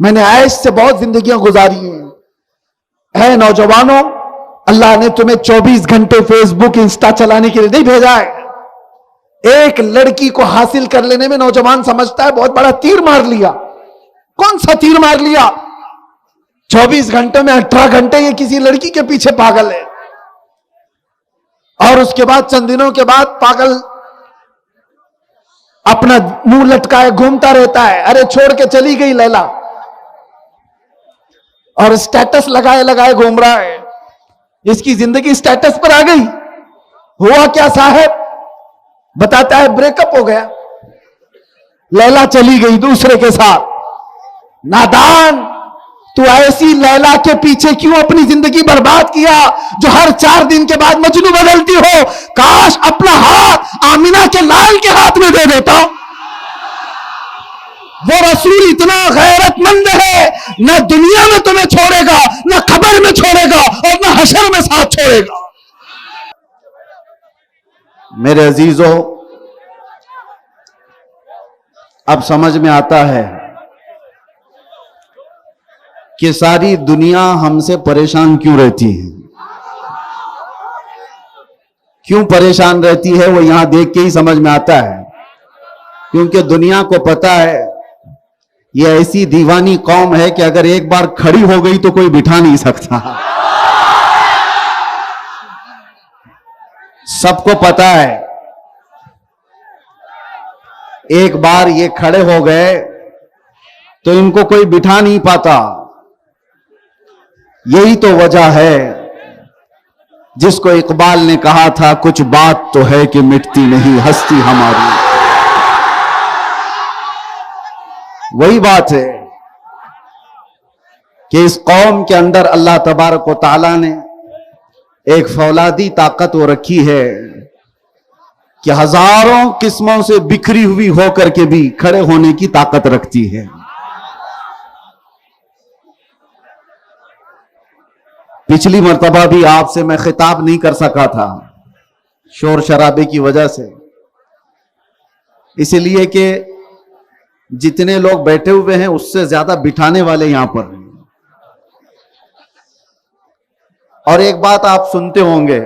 میں نے عیش سے بہت زندگیاں گزاری ہیں. اے نوجوانوں، اللہ نے تمہیں 24 گھنٹے فیس بک انسٹا چلانے کے لیے نہیں بھیجا ہے. ایک لڑکی کو حاصل کر لینے میں نوجوان سمجھتا ہے بہت بڑا تیر مار لیا. کون سا تیر مار لیا؟ 24 گھنٹے میں 18 گھنٹے یہ کسی لڑکی کے پیچھے پاگل ہے، اور اس کے بعد چند دنوں کے بعد پاگل اپنا منہ لٹکائے گھومتا رہتا ہے. ارے چھوڑ کے چلی گئی لیلا، اور اسٹیٹس لگائے گھوم رہا ہے. اس کی زندگی اسٹیٹس پر آ گئی. ہوا کیا صاحب؟ بتاتا ہے بریک اپ ہو گیا، لیلا چلی گئی دوسرے کے ساتھ. نادان، تو ایسی لیلا کے پیچھے کیوں اپنی زندگی برباد کیا جو ہر 4 دن کے بعد مجنو بدلتی ہو؟ کاش اپنا ہاتھ آمینہ کے لال کے ہاتھ میں دے دیتا. وہ رسول اتنا غیرت مند ہے، نہ دنیا میں تمہیں چھوڑے گا، نہ قبر میں چھوڑے گا، اور نہ حشر میں ساتھ چھوڑے گا. میرے عزیزوں، اب سمجھ میں آتا ہے کہ ساری دنیا ہم سے پریشان کیوں رہتی ہے. کیوں پریشان رہتی ہے وہ یہاں دیکھ کے ہی سمجھ میں آتا ہے. کیونکہ دنیا کو پتا ہے یہ ایسی دیوانی قوم ہے کہ اگر ایک بار کھڑی ہو گئی تو کوئی بٹھا نہیں سکتا. سب کو پتا ہے ایک بار یہ کھڑے ہو گئے تو ان کو کوئی بٹھا نہیں پاتا. یہی تو وجہ ہے جس کو اقبال نے کہا تھا کچھ بات تو ہے کہ مٹتی نہیں ہستی ہماری. وہی بات ہے کہ اس قوم کے اندر اللہ تبارک و تعالیٰ نے ایک فولادی طاقت وہ رکھی ہے کہ ہزاروں قسموں سے بکھری ہوئی ہو کر کے بھی کھڑے ہونے کی طاقت رکھتی ہے. پچھلی مرتبہ بھی آپ سے میں خطاب نہیں کر سکا تھا شور شرابے کی وجہ سے، اس لیے کہ جتنے لوگ بیٹھے ہوئے ہیں اس سے زیادہ بٹھانے والے یہاں پر ہیں. اور ایک بات آپ سنتے ہوں گے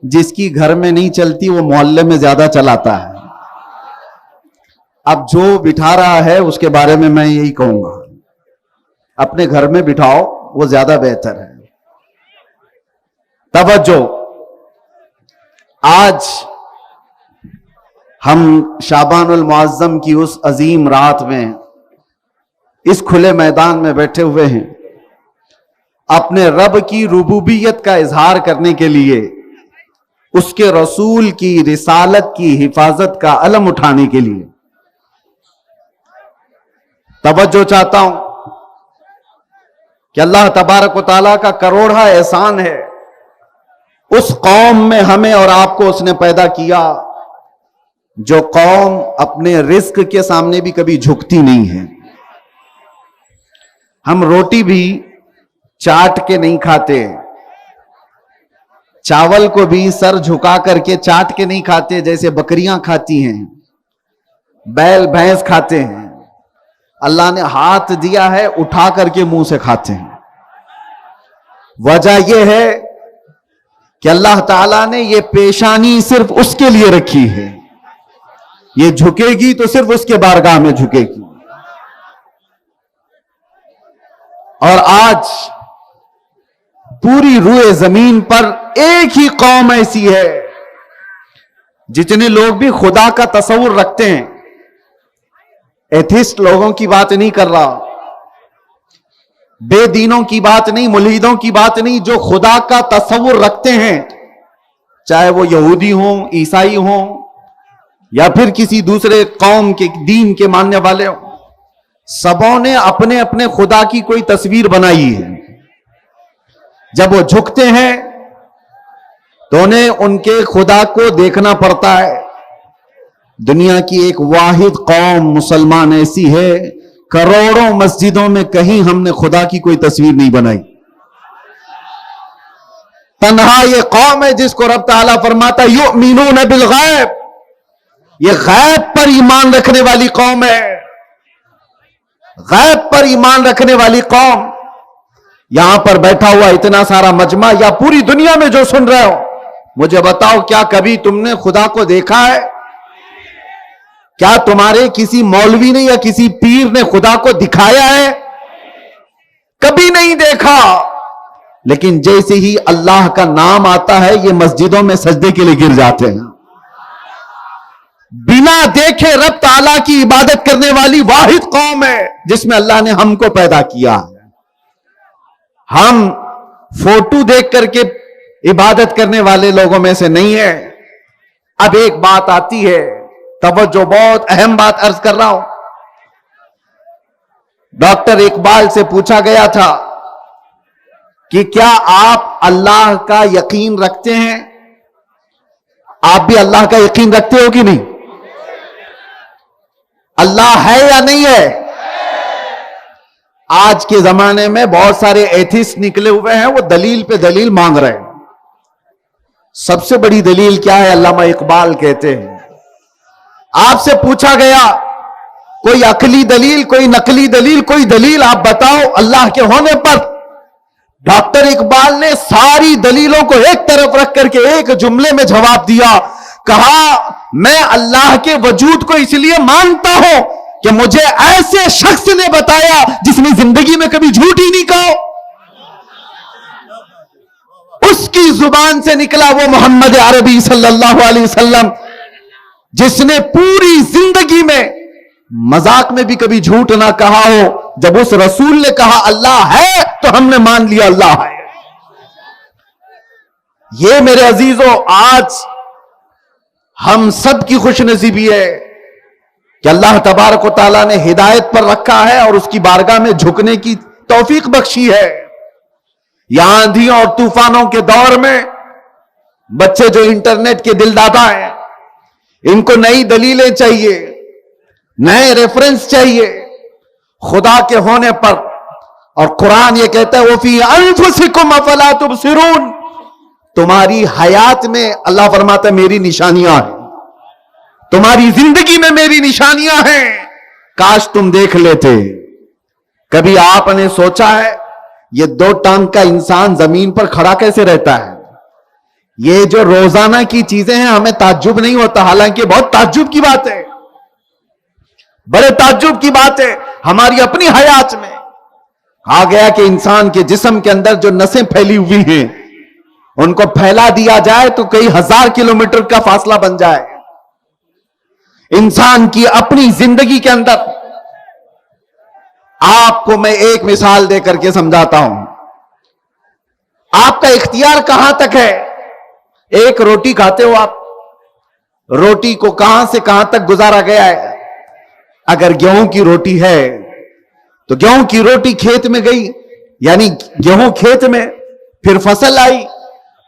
جس کی گھر میں نہیں چلتی وہ محلے میں زیادہ چلاتا ہے. اب جو بٹھا رہا ہے اس کے بارے میں میں یہی کہوں گا، اپنے گھر میں بٹھاؤ، وہ زیادہ بہتر ہے. توجہ، آج ہم شعبان المعظم کی اس عظیم رات میں اس کھلے میدان میں بیٹھے ہوئے ہیں، اپنے رب کی ربوبیت کا اظہار کرنے کے لیے، اس کے رسول کی رسالت کی حفاظت کا علم اٹھانے کے لیے. توجہ چاہتا ہوں کہ اللہ تبارک و تعالیٰ کا کروڑا احسان ہے، اس قوم میں ہمیں اور آپ کو اس نے پیدا کیا جو قوم اپنے رزق کے سامنے بھی کبھی جھکتی نہیں ہے. ہم روٹی بھی چاٹ کے نہیں کھاتے، چاول کو بھی سر جھکا کر کے چاٹ کے نہیں کھاتے جیسے بکریاں کھاتی ہیں، بیل بھینس کھاتے ہیں. اللہ نے ہاتھ دیا ہے، اٹھا کر کے منہ سے کھاتے ہیں. وجہ یہ ہے کہ اللہ تعالیٰ نے یہ پیشانی صرف اس کے لیے رکھی ہے، یہ جھکے گی تو صرف اس کے بارگاہ میں جھکے گی. اور آج پوری روئے زمین پر ایک ہی قوم ایسی ہے، جتنے لوگ بھی خدا کا تصور رکھتے ہیں، ایتھسٹ لوگوں کی بات نہیں کر رہا، بے دینوں کی بات نہیں، ملحدوں کی بات نہیں، جو خدا کا تصور رکھتے ہیں، چاہے وہ یہودی ہوں، عیسائی ہوں، یا پھر کسی دوسرے قوم کے دین کے ماننے والے ہوں، سبوں نے اپنے اپنے خدا کی کوئی تصویر بنائی ہے. جب وہ جھکتے ہیں تو انہیں ان کے خدا کو دیکھنا پڑتا ہے. دنیا کی ایک واحد قوم مسلمان ایسی ہے، کروڑوں مسجدوں میں کہیں ہم نے خدا کی کوئی تصویر نہیں بنائی. تنہا یہ قوم ہے جس کو رب تعالیٰ فرماتا یؤمنون بالغیب، یہ غیب پر ایمان رکھنے والی قوم ہے. غیب پر ایمان رکھنے والی قوم. یہاں پر بیٹھا ہوا اتنا سارا مجمع یا پوری دنیا میں جو سن رہے ہو، مجھے بتاؤ کیا کبھی تم نے خدا کو دیکھا ہے؟ کیا تمہارے کسی مولوی نے یا کسی پیر نے خدا کو دکھایا ہے؟ کبھی نہیں دیکھا. لیکن جیسے ہی اللہ کا نام آتا ہے یہ مسجدوں میں سجدے کے لیے گر جاتے ہیں. بنا دیکھے رب تعالیٰ کی عبادت کرنے والی واحد قوم ہے جس میں اللہ نے ہم کو پیدا کیا ہے. ہم فوٹو دیکھ کر کے عبادت کرنے والے لوگوں میں سے نہیں ہے. اب ایک بات آتی ہے، توجہ، بہت اہم بات عرض کر رہا ہوں. ڈاکٹر اقبال سے پوچھا گیا تھا کہ کیا آپ اللہ کا یقین رکھتے ہیں؟ آپ بھی اللہ کا یقین رکھتے ہو کہ نہیں؟ اللہ ہے یا نہیں ہے؟ آج کے زمانے میں بہت سارے ایتھسٹ نکلے ہوئے ہیں، وہ دلیل پہ دلیل مانگ رہے ہیں. سب سے بڑی دلیل کیا ہے؟ علامہ اقبال کہتے ہیں آپ سے پوچھا گیا کوئی عقلی دلیل، کوئی نقلی دلیل، کوئی دلیل آپ بتاؤ اللہ کے ہونے پر. ڈاکٹر اقبال نے ساری دلیلوں کو ایک طرف رکھ کر کے ایک جملے میں جواب دیا، کہا میں اللہ کے وجود کو اس لیے مانتا ہوں کہ مجھے ایسے شخص نے بتایا جس نے زندگی میں کبھی جھوٹ ہی نہیں کہا. اس کی زبان سے نکلا وہ محمد عربی صلی اللہ علیہ وسلم جس نے پوری زندگی میں مذاق میں بھی کبھی جھوٹ نہ کہا ہو. جب اس رسول نے کہا اللہ ہے تو ہم نے مان لیا اللہ ہے. یہ میرے عزیزوں آج ہم سب کی خوش نصیبی ہے کہ اللہ تبارک و تعالیٰ نے ہدایت پر رکھا ہے اور اس کی بارگاہ میں جھکنے کی توفیق بخشی ہے. یہاں آندھیوں اور طوفانوں کے دور میں بچے جو انٹرنیٹ کے دل دادا ہیں، ان کو نئی دلیلیں چاہیے، نئے ریفرنس چاہیے خدا کے ہونے پر. اور قرآن یہ کہتا ہے وَفِي أَنفُسِكُمْ أَفَلَا تُبْصِرُونَ، تمہاری حیات میں اللہ فرماتا ہے میری نشانیاں ہیں، تمہاری زندگی میں میری نشانیاں ہیں، کاش تم دیکھ لیتے. کبھی آپ نے سوچا ہے یہ 2 ٹانگ کا انسان زمین پر کھڑا کیسے رہتا ہے؟ یہ جو روزانہ کی چیزیں ہیں ہمیں تعجب نہیں ہوتا، حالانکہ بہت تعجب کی بات ہے، بڑے تعجب کی بات ہے۔ ہماری اپنی حیات میں آ گیا کہ انسان کے جسم کے اندر جو نسیں پھیلی ہوئی ہیں ان کو پھیلا دیا جائے تو کئی ہزار کلومیٹر کا فاصلہ بن جائے۔ انسان کی اپنی زندگی کے اندر آپ کو میں ایک مثال دے کر کے سمجھاتا ہوں۔ آپ کا اختیار کہاں تک ہے؟ ایک روٹی کھاتے ہو آپ، روٹی کو کہاں سے کہاں تک گزارا گیا ہے؟ اگر گیہوں کی روٹی ہے تو گیہوں کی روٹی کھیت میں گئی، یعنی گیہوں کھیت میں، پھر فصل آئی،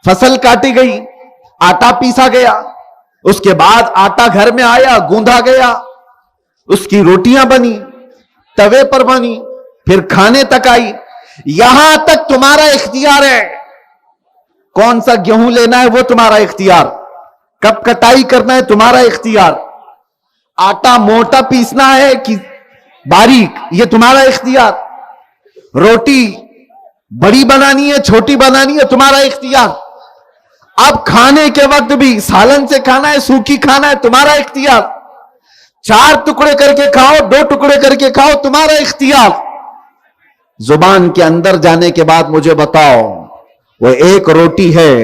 فصل کاٹی گئی، آٹا پیسا گیا، اس کے بعد آٹا گھر میں آیا، گوندھا گیا، اس کی روٹیاں بنی، توے پر بنی، پھر کھانے تک آئی۔ یہاں تک تمہارا اختیار ہے، کون سا گیہوں لینا ہے وہ تمہارا اختیار، کب کٹائی کرنا ہے تمہارا اختیار، آٹا موٹا پیسنا ہے کہ باریک یہ تمہارا اختیار، روٹی بڑی بنانی ہے چھوٹی بنانی ہے تمہارا اختیار، اب کھانے کے وقت بھی سالن سے کھانا ہے سوکھی کھانا ہے تمہارا اختیار، 4 ٹکڑے کر کے کھاؤ 2 ٹکڑے کر کے کھاؤ تمہارا اختیار۔ زبان کے اندر جانے کے بعد مجھے بتاؤ، وہ ایک روٹی ہے،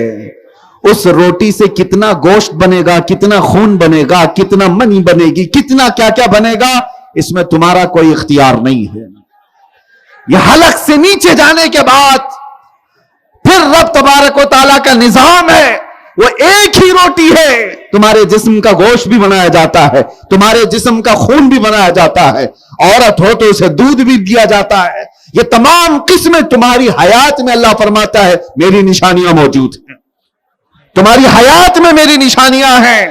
اس روٹی سے کتنا گوشت بنے گا، کتنا خون بنے گا، کتنا منی بنے گی، کتنا کیا کیا بنے گا، اس میں تمہارا کوئی اختیار نہیں ہے۔ یہ حلق سے نیچے جانے کے بعد پھر رب تبارک و تعالیٰ کا نظام ہے، وہ ایک ہی روٹی ہے، تمہارے جسم کا گوشت بھی بنایا جاتا ہے، تمہارے جسم کا خون بھی بنایا جاتا ہے، عورت ہو تو اسے دودھ بھی دیا جاتا ہے، یہ تمام قسمیں تمہاری حیات میں اللہ فرماتا ہے میری نشانیاں موجود ہیں، تمہاری حیات میں میری نشانیاں ہیں۔